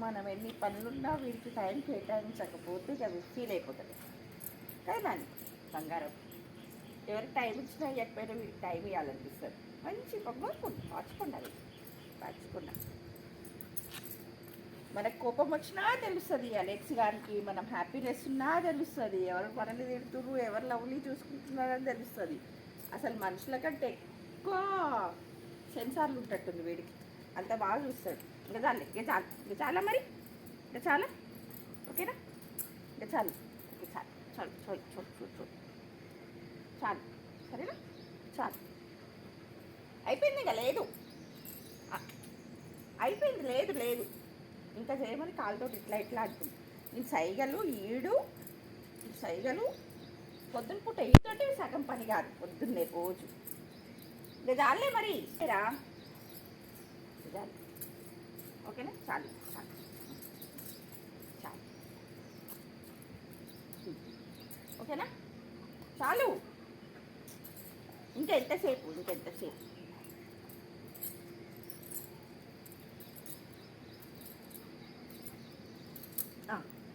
మనం ఎన్ని పనులున్నా వీడికి టైం కేటాయించకపోతే ఇక ఫీల్ అయిపోతుంది కదా. బంగారం ఎవరికి టైం ఇచ్చినా ఇవ్వకపోయినా వీడికి టైం ఇవ్వాలనిపిస్తుంది. మంచి పంచుకోండి మార్చుకున్నా మనకు కోపం వచ్చినా తెలుస్తుంది అలెక్స్ గారికి, మనం హ్యాపీనెస్ ఉన్నా తెలుస్తుంది, ఎవరు మనల్ని తిడుతున్నారు ఎవరు లవ్లీ చూసుకుంటున్నారని తెలుస్తుంది. అసలు మనుషుల కంటే ఎక్కువ సెన్సార్లు ఉంటట్టుంది వీడికి, అంత బాగా చూస్తాడు. ఇంకా చాలు ఇంకా చాలా మరి ఇంకా చాలా ఓకేనా, ఇంకా చాలు చాలు చాలు చాలు చాలు చాలు చాలు సరేనా, చాలు అయిపోయింది ఇంకా లేదు, అయిపోయింది లేదు లేదు ఇంకా చేయమని కాలుతో ఇట్లా ఇట్లా అంటుంది. నేను సైగలు ఈడు సైగలు పొద్దున పూట ఈతోటి సగం పని కాదు పొద్దున్నే రోజు. ఇంకా చాలే మరి రా చాలు ఓకేనా, చాలు చాలు చాలు ఓకేనా, చాలు ఇంకెంతసేపు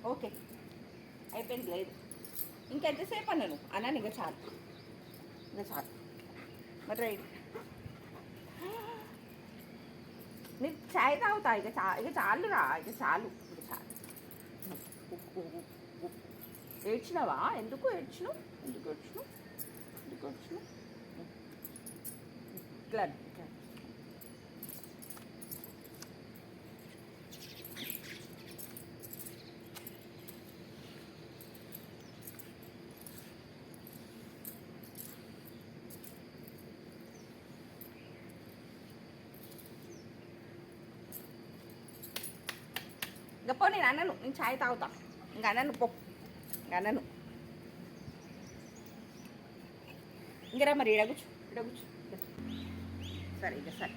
ఓకే అయిపోయింది లేదు ఇంకెంతసేపు అన్నాను ఇంకా చాలు మరి రైట్ నీకు చాయ్ తాగుతా ఇక చాలురా ఇక చాలు ఏడ్చినావా, ఎందుకు ఏడ్చినావు ఇట్లా ఇంకా పో, నేను ఛాయ్ తాగుతా, ఇంకా అన్నను పో, ఇంకా అన్నను ఇంకరా మరి ఇడగచ్చు సరే ఇక సరే.